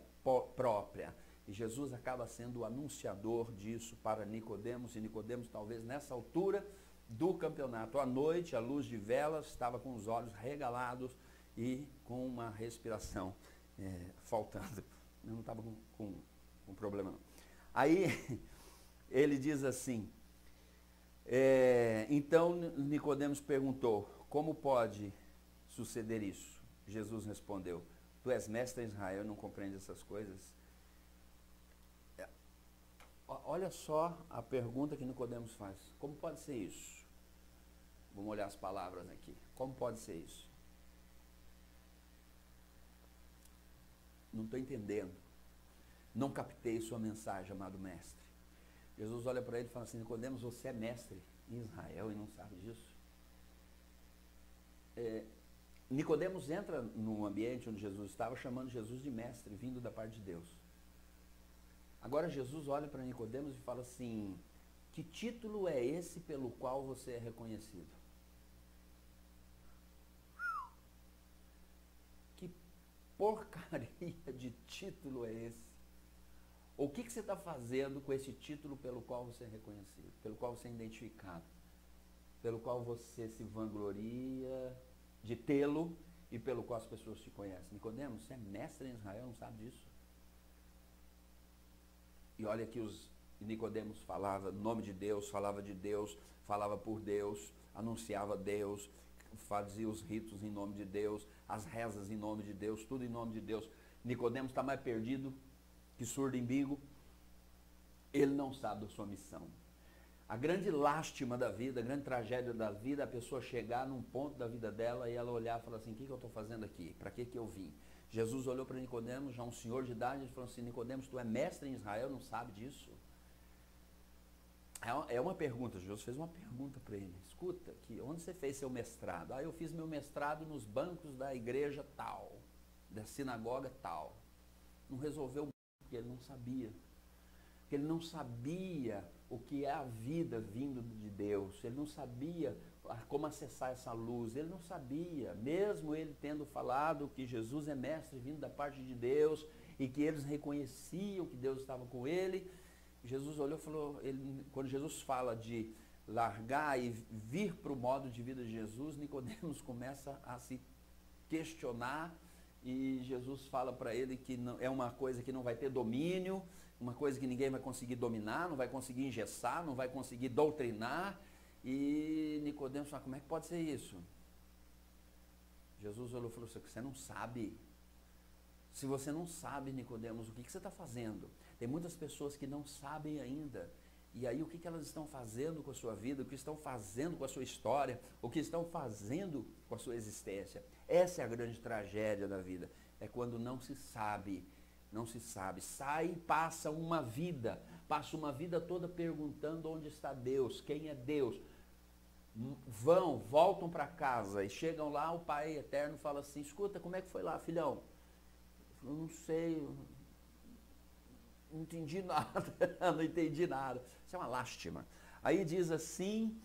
própria. E Jesus acaba sendo o anunciador disso para Nicodemos, e Nicodemos talvez nessa altura do campeonato, à noite, à luz de velas, estava com os olhos regalados e com uma respiração faltando. Eu não estava com problema não. Aí ele diz assim, então Nicodemos perguntou, como pode suceder isso? Jesus respondeu, tu és mestre em Israel e não compreende essas coisas? Olha só a pergunta que Nicodemos faz, como pode ser isso? Vamos olhar as palavras aqui, como pode ser isso? Não estou entendendo, não captei sua mensagem, amado mestre. Jesus olha para ele e fala assim, Nicodemos, você é mestre em Israel e não sabe disso? Nicodemos entra no ambiente onde Jesus estava, chamando Jesus de mestre, vindo da parte de Deus. Agora Jesus olha para Nicodemos e fala assim, que título é esse pelo qual você é reconhecido? Que porcaria de título é esse? O que você está fazendo com esse título pelo qual você é reconhecido, pelo qual você é identificado, pelo qual você se vangloria de tê-lo e pelo qual as pessoas te conhecem? Nicodemos, você é mestre em Israel, não sabe disso? E olha que os Nicodemos falava no nome de Deus, falava por Deus, anunciava Deus, fazia os ritos em nome de Deus, as rezas em nome de Deus, tudo em nome de Deus. Nicodemos está mais perdido que surdo em bigo, ele não sabe da sua missão. A grande lástima da vida, a grande tragédia da vida, é a pessoa chegar num ponto da vida dela e ela olhar e falar assim, o que eu estou fazendo aqui? Para que eu vim? Jesus olhou para Nicodemos, já um senhor de idade, e falou assim, Nicodemos, tu é mestre em Israel, não sabe disso? É uma pergunta, Jesus fez uma pergunta para ele, escuta, onde você fez seu mestrado? Eu fiz meu mestrado nos bancos da igreja tal, da sinagoga tal. Não resolveu, porque ele não sabia. Porque ele não sabia o que é a vida vindo de Deus, ele não sabia como acessar essa luz, ele não sabia, mesmo ele tendo falado que Jesus é mestre vindo da parte de Deus e que eles reconheciam que Deus estava com ele. Jesus olhou e falou, quando Jesus fala de largar e vir para o modo de vida de Jesus, Nicodemos começa a se questionar e Jesus fala para ele que não, é uma coisa que não vai ter domínio, uma coisa que ninguém vai conseguir dominar, não vai conseguir engessar, não vai conseguir doutrinar. E Nicodemos fala, como é que pode ser isso? Jesus olhou e falou, você não sabe. Se você não sabe, Nicodemos, o que você está fazendo? Tem muitas pessoas que não sabem ainda. E aí o que elas estão fazendo com a sua vida, o que estão fazendo com a sua história, o que estão fazendo com a sua existência. Essa é a grande tragédia da vida. É quando não se sabe. Não se sabe, sai e passa uma vida toda perguntando onde está Deus, quem é Deus. Voltam para casa e chegam lá, o Pai Eterno fala assim, escuta, como é que foi lá, filhão? Eu não sei, não entendi nada, não entendi nada. Isso é uma lástima. Aí diz assim,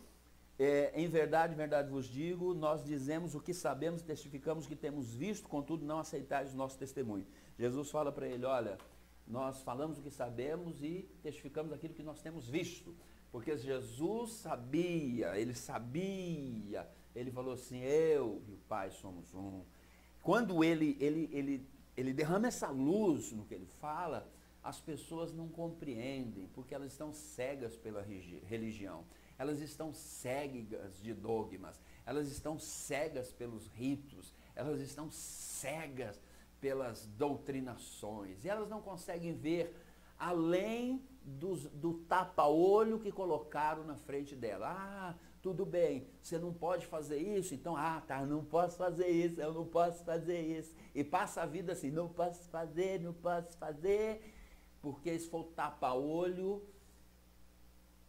em verdade vos digo, nós dizemos o que sabemos, testificamos o que temos visto, contudo não aceitais o nosso testemunho. Jesus fala para ele, olha, nós falamos o que sabemos e testificamos aquilo que nós temos visto. Porque Jesus sabia, ele falou assim, eu e o Pai somos um. Quando ele derrama essa luz no que ele fala, as pessoas não compreendem, porque elas estão cegas pela religião. Elas estão cegas de dogmas, elas estão cegas pelos ritos, elas estão cegas pelas doutrinações, e elas não conseguem ver além do tapa-olho que colocaram na frente dela. Ah, tudo bem, você não pode fazer isso, então, tá, não posso fazer isso, eu não posso fazer isso. E passa a vida assim, não posso fazer, porque esse foi o tapa-olho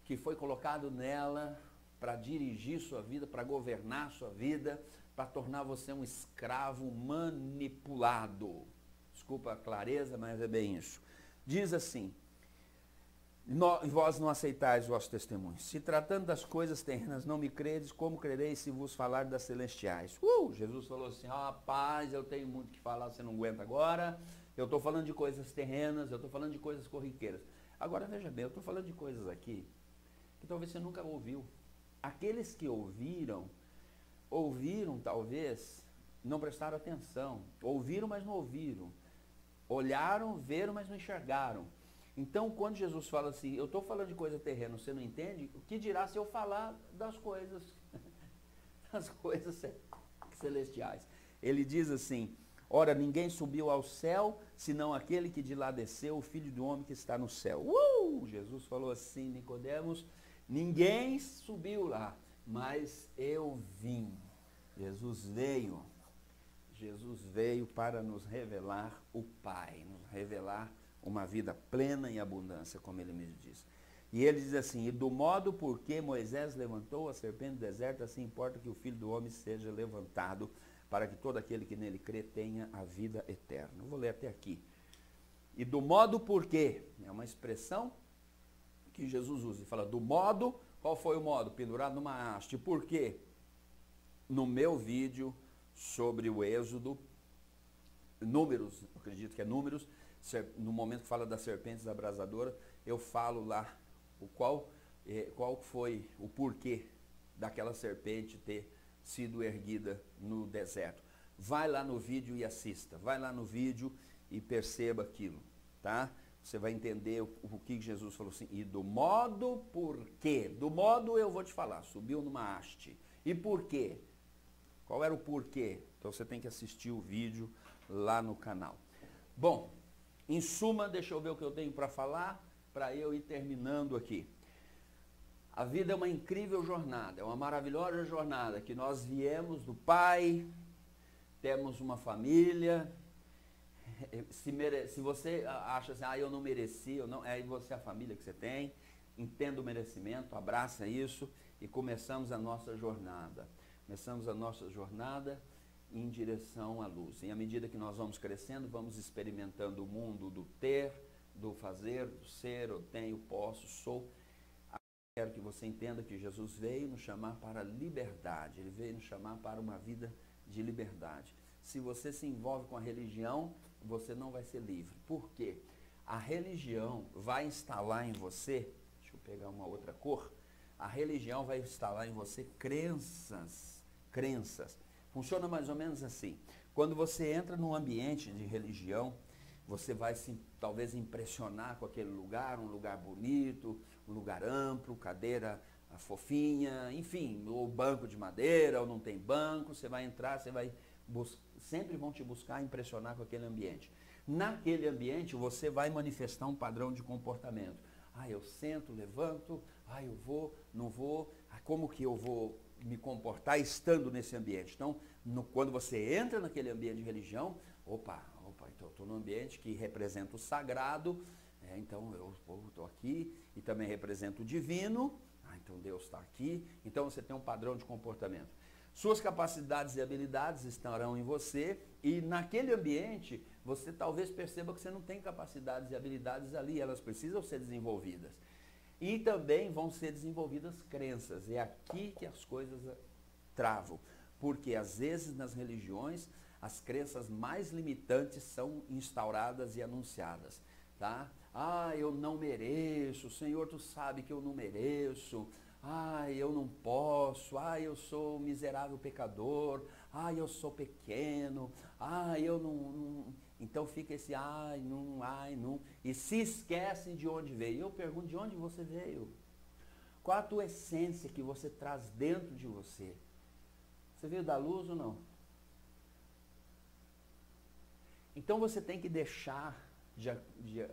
que foi colocado nela para dirigir sua vida, para governar sua vida, para tornar você um escravo manipulado. Desculpa a clareza, mas é bem isso. Diz assim: vós não aceitais o vosso testemunho. Se tratando das coisas terrenas não me credes, como crereis se vos falar das celestiais? Jesus falou assim: rapaz, eu tenho muito que falar, você não aguenta agora. Eu estou falando de coisas terrenas, eu estou falando de coisas corriqueiras. Agora veja bem, eu estou falando de coisas aqui que talvez você nunca ouviu. Aqueles que ouviram talvez, não prestaram atenção. Ouviram, mas não ouviram. Olharam, viram, mas não enxergaram. Então, quando Jesus fala assim, eu estou falando de coisa terrena, você não entende? O que dirá se eu falar das coisas celestiais? Ele diz assim: ora, ninguém subiu ao céu, senão aquele que de lá desceu, o Filho do Homem que está no céu. Jesus falou assim, Nicodemos, ninguém subiu lá, mas eu vim. Jesus veio para nos revelar o Pai, nos revelar uma vida plena e abundância, como ele mesmo diz. E ele diz assim: e do modo por que Moisés levantou a serpente do deserto, assim importa que o Filho do Homem seja levantado, para que todo aquele que nele crê tenha a vida eterna. Eu vou ler até aqui. E do modo por quê, é uma expressão que Jesus usa. Ele fala do modo, qual foi o modo? Pendurado numa haste. Por quê? No meu vídeo sobre o Êxodo, Números, acredito que é Números, no momento que fala das serpentes abrasadoras, eu falo lá qual foi o porquê daquela serpente ter sido erguida no deserto. Vai lá no vídeo e assista, vai lá no vídeo e perceba aquilo, tá? Você vai entender o que Jesus falou assim, e do modo por quê? Do modo eu vou te falar, subiu numa haste. E por quê? Qual era o porquê? Então você tem que assistir o vídeo lá no canal. Bom, em suma, deixa eu ver o que eu tenho para falar, para eu ir terminando aqui. A vida é uma incrível jornada, é uma maravilhosa jornada, que nós viemos do Pai, temos uma família. Se você acha assim, eu não mereci, é você a família que você tem, entenda o merecimento, abraça isso e começamos a nossa jornada. Começamos a nossa jornada em direção à luz. E à medida que nós vamos crescendo, vamos experimentando o mundo do ter, do fazer, do ser, eu tenho, posso, sou. Quero que você entenda que Jesus veio nos chamar para a liberdade. Ele veio nos chamar para uma vida de liberdade. Se você se envolve com a religião, você não vai ser livre. Por quê? A religião vai instalar em você, deixa eu pegar uma outra cor, a religião vai instalar em você crenças. Funciona mais ou menos assim. Quando você entra num ambiente de religião, você vai se talvez impressionar com aquele lugar, um lugar bonito, um lugar amplo, cadeira fofinha, enfim, ou banco de madeira, ou não tem banco, você vai entrar, você vai sempre vão te buscar impressionar com aquele ambiente. Naquele ambiente você vai manifestar um padrão de comportamento. Eu sento, levanto, eu vou, não vou, como que eu vou me comportar estando nesse ambiente? Então, quando você entra naquele ambiente de religião, então eu estou num ambiente que representa o sagrado, então eu estou aqui e também represento o divino, então Deus está aqui, então você tem um padrão de comportamento. Suas capacidades e habilidades estarão em você e naquele ambiente você talvez perceba que você não tem capacidades e habilidades ali, elas precisam ser desenvolvidas. E também vão ser desenvolvidas crenças, é aqui que as coisas travam, porque às vezes nas religiões as crenças mais limitantes são instauradas e anunciadas, tá? Eu não mereço, Senhor, tu sabe que eu não mereço, eu não posso, eu sou miserável pecador, eu sou pequeno, eu não... Então fica esse não, e se esquecem de onde veio. Eu pergunto, de onde você veio? Qual a tua essência que você traz dentro de você? Você veio da luz ou não? Então você tem que deixar,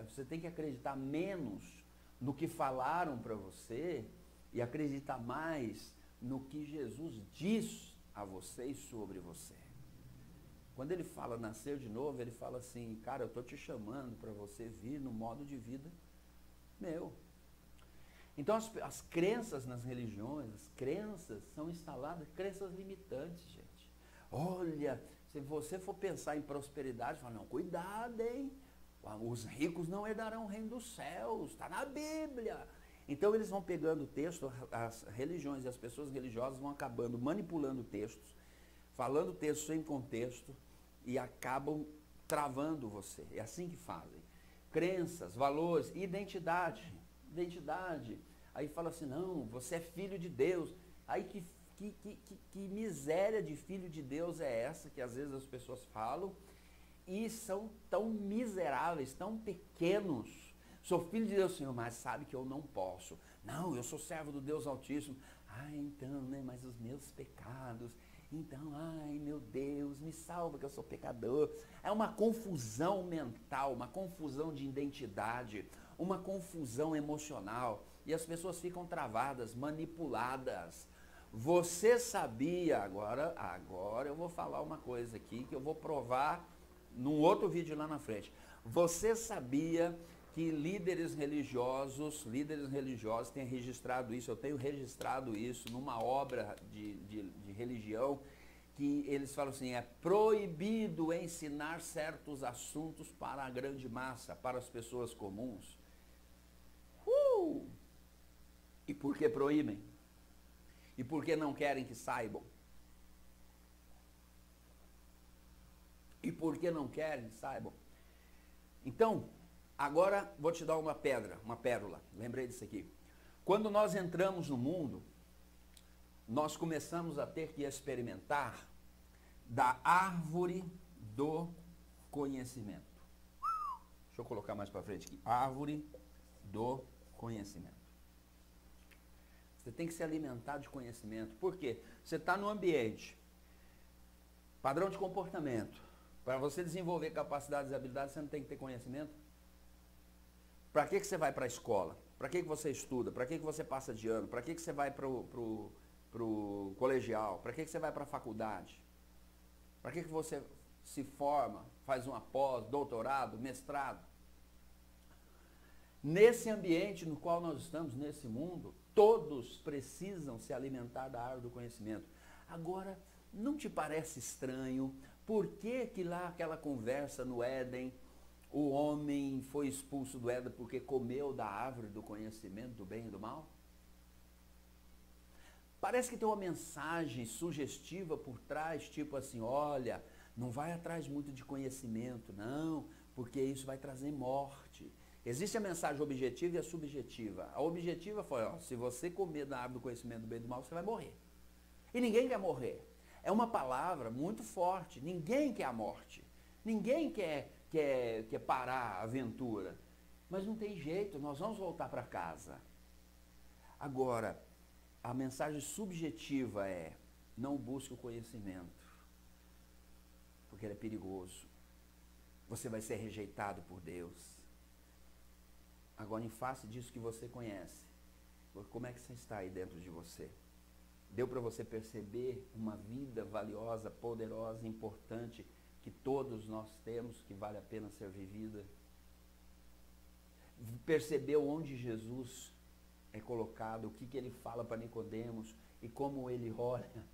você tem que acreditar menos no que falaram para você e acreditar mais no que Jesus diz a você e sobre você. Quando ele fala nascer de novo, ele fala assim, cara, eu estou te chamando para você vir no modo de vida meu. Então as crenças nas religiões, as crenças são instaladas, crenças limitantes, gente. Olha, se você for pensar em prosperidade, fala, não, cuidado, hein? Os ricos não herdarão o reino dos céus, está na Bíblia. Então eles vão pegando o texto, as religiões e as pessoas religiosas vão acabando manipulando textos, falando textos sem contexto e acabam travando você. É assim que fazem. Crenças, valores, identidade. Aí fala assim, não, você é filho de Deus. Aí que miséria de filho de Deus é essa que às vezes as pessoas falam e são tão miseráveis, tão pequenos. Sou filho de Deus, Senhor, mas sabe que eu não posso. Não, eu sou servo do Deus Altíssimo. Então, né, mas os meus pecados. Então, meu Deus, me salva que eu sou pecador. É uma confusão mental, uma confusão de identidade, uma confusão emocional. E as pessoas ficam travadas, manipuladas. Você sabia, agora eu vou falar uma coisa aqui que eu vou provar num outro vídeo lá na frente. Você sabia que líderes religiosos têm registrado isso, eu tenho registrado isso numa obra de religião, que eles falam assim, é proibido ensinar certos assuntos para a grande massa, para as pessoas comuns. E por que proíbem? E por que não querem que saibam? E por que não querem que saibam? Então, agora vou te dar uma pérola. Lembrei disso aqui. Quando nós entramos no mundo, nós começamos a ter que experimentar da árvore do conhecimento. Deixa eu colocar mais para frente aqui. Árvore do conhecimento. Você tem que se alimentar de conhecimento. Por quê? Você está no ambiente. Padrão de comportamento. Para você desenvolver capacidades e habilidades, você não tem que ter conhecimento? Para que você vai para a escola? Para que você estuda? Para que você passa de ano? Para que você vai para o colegial? Para que você vai para a faculdade? Para que você se forma, faz uma pós, doutorado, mestrado? Nesse ambiente no qual nós estamos, nesse mundo, todos precisam se alimentar da árvore do conhecimento. Agora, não te parece estranho por que lá aquela conversa no Éden, o homem foi expulso do Éden porque comeu da árvore do conhecimento do bem e do mal? Parece que tem uma mensagem sugestiva por trás, tipo assim, olha, não vai atrás muito de conhecimento, não, porque isso vai trazer morte. Existe a mensagem objetiva e a subjetiva. A objetiva foi, se você comer da árvore do conhecimento do bem e do mal, você vai morrer. E ninguém quer morrer. É uma palavra muito forte. Ninguém quer a morte. Ninguém quer parar a aventura. Mas não tem jeito, nós vamos voltar para casa. Agora, a mensagem subjetiva é, não busque o conhecimento, porque ele é perigoso. Você vai ser rejeitado por Deus. Agora, em face disso que você conhece, como é que você está aí dentro de você? Deu para você perceber uma vida valiosa, poderosa, importante, que todos nós temos, que vale a pena ser vivida? Percebeu onde Jesus é colocado, o que ele fala para Nicodemos e como ele olha?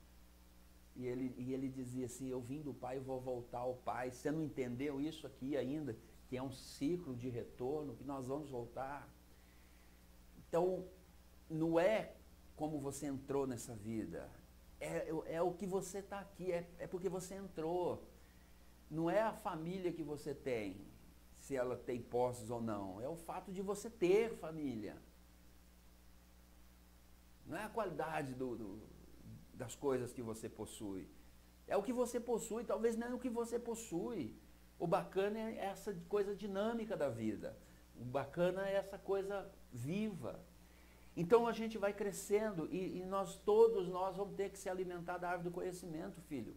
E ele dizia assim, eu vim do Pai e vou voltar ao Pai. Você não entendeu isso aqui ainda? Que é um ciclo de retorno, que nós vamos voltar. Então, não é como você entrou nessa vida, é o que você está aqui, é porque você entrou. Não é a família que você tem, se ela tem posses ou não, é o fato de você ter família. Não é a qualidade das coisas que você possui, é o que você possui, talvez não é o que você possui. O bacana é essa coisa dinâmica da vida. O bacana é essa coisa viva. Então a gente vai crescendo e todos nós vamos ter que se alimentar da árvore do conhecimento, filho.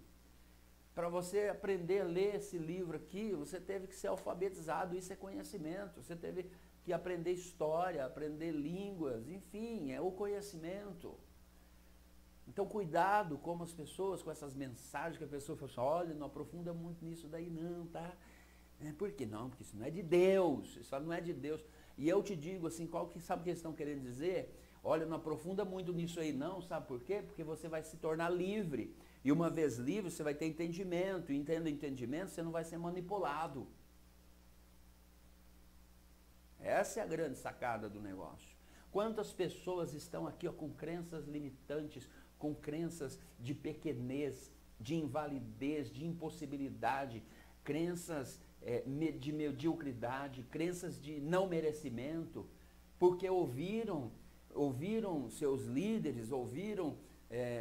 para você aprender a ler esse livro aqui, você teve que ser alfabetizado, isso é conhecimento. Você teve que aprender história, aprender línguas, enfim, é o conhecimento. Então, cuidado como as pessoas, com essas mensagens que a pessoa fala assim, olha, não aprofunda muito nisso daí não, tá? Por que não? Porque isso não é de Deus, isso não é de Deus. E eu te digo assim, sabe o que eles estão querendo dizer? Olha, não aprofunda muito nisso aí não, sabe por quê? Porque você vai se tornar livre. E uma vez livre, você vai ter entendimento. E tendo entendimento, você não vai ser manipulado. Essa é a grande sacada do negócio. Quantas pessoas estão aqui ó, com crenças limitantes, com crenças de pequenez, de invalidez, de impossibilidade, crenças de mediocridade, crenças de não merecimento, porque ouviram seus líderes, ouviram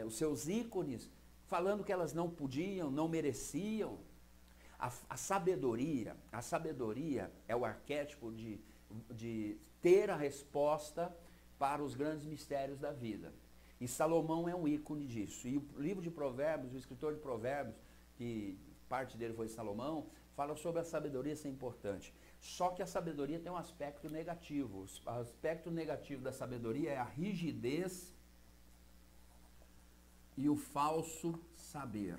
os seus ícones, falando que elas não podiam, não mereciam. A sabedoria é o arquétipo de ter a resposta para os grandes mistérios da vida. E Salomão é um ícone disso. E o livro de Provérbios, o escritor de Provérbios, que parte dele foi Salomão, fala sobre a sabedoria ser importante. Só que a sabedoria tem um aspecto negativo. O aspecto negativo da sabedoria é a rigidez e o falso saber.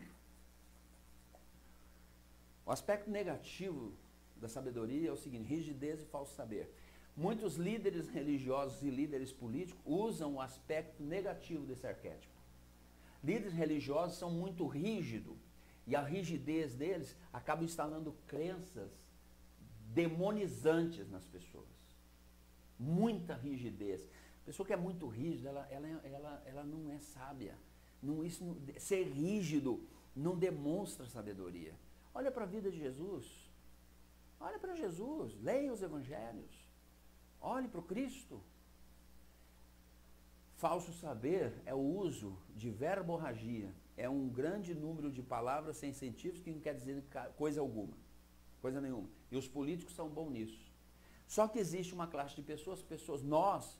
O aspecto negativo da sabedoria é o seguinte, rigidez e falso saber. Muitos líderes religiosos e líderes políticos usam o aspecto negativo desse arquétipo. Líderes religiosos são muito rígidos e a rigidez deles acaba instalando crenças demonizantes nas pessoas. Muita rigidez. A pessoa que é muito rígida, ela não é sábia. Ser rígido não demonstra sabedoria. Olha para a vida de Jesus. Olha para Jesus. Leia os evangelhos. Olhe para o Cristo. Falso saber é o uso de verborragia. É um grande número de palavras sem sentido que não quer dizer coisa alguma. Coisa nenhuma. E os políticos são bons nisso. Só que existe uma classe de pessoas, nós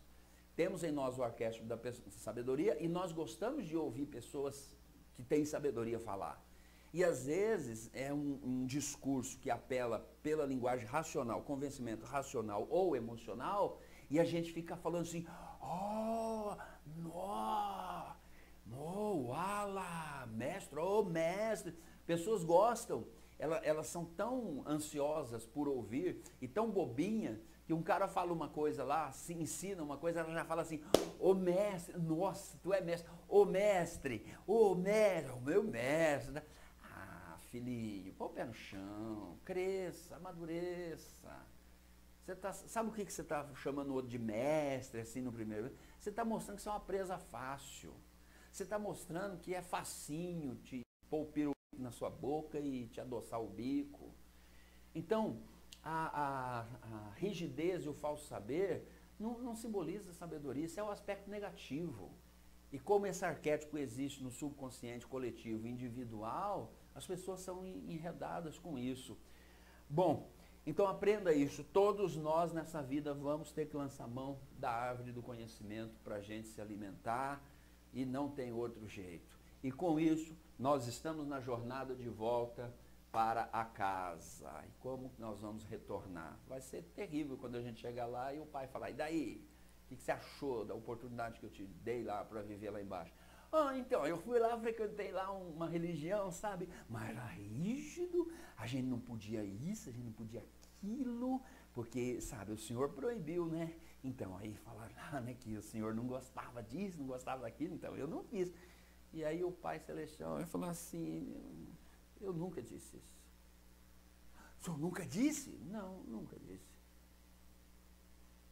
temos em nós o arquétipo da sabedoria e nós gostamos de ouvir pessoas que têm sabedoria falar. E às vezes é um discurso que apela pela linguagem racional, convencimento racional ou emocional, e a gente fica falando assim, mestre. Pessoas gostam, elas são tão ansiosas por ouvir e tão bobinha, que um cara fala uma coisa lá, se ensina uma coisa, ela já fala assim, ô mestre, nossa, tu é mestre, ô mestre, o meu mestre. Filhinho, põe o pé no chão, cresça, amadureça. Sabe o que você está chamando o outro de mestre, assim, no primeiro? Você está mostrando que você é uma presa fácil. Você está mostrando que é facinho te pôr o pirulito na sua boca e te adoçar o bico. Então, a rigidez e o falso saber não simboliza sabedoria, isso é o aspecto negativo. E como esse arquétipo existe no subconsciente coletivo e individual, as pessoas são enredadas com isso. Bom, então aprenda isso. Todos nós nessa vida vamos ter que lançar mão da árvore do conhecimento para a gente se alimentar e não tem outro jeito. E com isso, nós estamos na jornada de volta para a casa. E como nós vamos retornar? Vai ser terrível quando a gente chegar lá e o pai falar, e daí? O que você achou da oportunidade que eu te dei lá para viver lá embaixo? Então, eu fui lá, frequentei lá uma religião, sabe? Mas era rígido, a gente não podia isso, a gente não podia aquilo, porque, sabe, o senhor proibiu, né? Então, aí falaram né, que o senhor não gostava disso, não gostava daquilo, então eu não fiz. E aí o Pai Celestial falou assim, eu nunca disse isso. O senhor nunca disse? Não, nunca disse.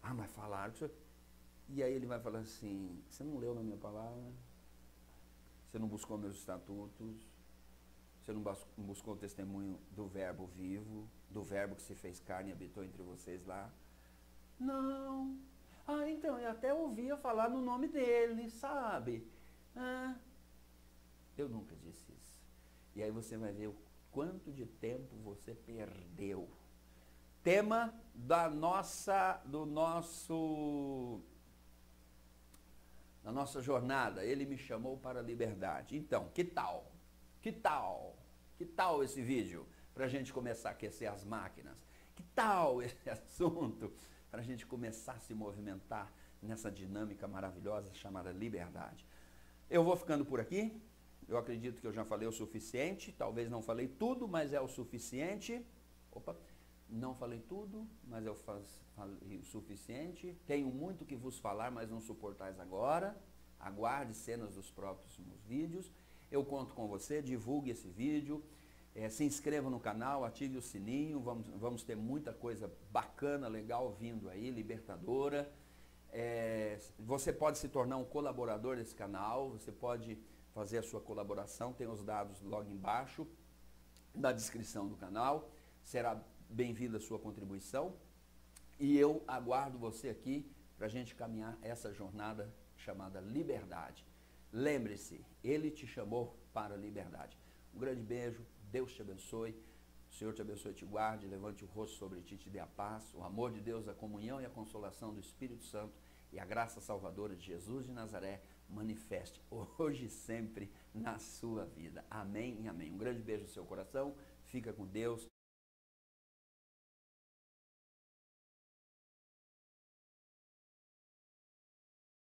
Mas falaram que o senhor... E aí ele vai falar assim, você não leu na minha palavra? Você não buscou meus estatutos? Você não buscou o testemunho do verbo vivo, do verbo que se fez carne e habitou entre vocês lá? Não. Então, eu até ouvia falar no nome dele, sabe? Eu nunca disse isso. E aí você vai ver o quanto de tempo você perdeu. Tema da nossa jornada, ele me chamou para a liberdade. Então, que tal? Que tal? Que tal esse vídeo? Para a gente começar a aquecer as máquinas. Que tal esse assunto? Para a gente começar a se movimentar nessa dinâmica maravilhosa chamada liberdade. Eu vou ficando por aqui. Eu acredito que eu já falei o suficiente. Talvez não falei tudo, mas é o suficiente. Opa, não falei tudo, mas eu falei o suficiente. Tenho muito que vos falar, mas não suportais agora. Aguarde cenas dos próximos vídeos. Eu conto com você, divulgue esse vídeo. Se inscreva no canal, ative o sininho, vamos ter muita coisa bacana, legal vindo aí, libertadora. Você pode se tornar um colaborador desse canal, você pode fazer a sua colaboração, tem os dados logo embaixo, na descrição do canal. Será bem-vinda a sua contribuição e eu aguardo você aqui para a gente caminhar essa jornada chamada liberdade. Lembre-se, Ele te chamou para a liberdade. Um grande beijo. Deus te abençoe, o Senhor te abençoe e te guarde, levante o rosto sobre ti e te dê a paz, o amor de Deus, a comunhão e a consolação do Espírito Santo e a graça salvadora de Jesus de Nazaré manifeste hoje e sempre na sua vida. Amém e amém. Um grande beijo no seu coração, fica com Deus.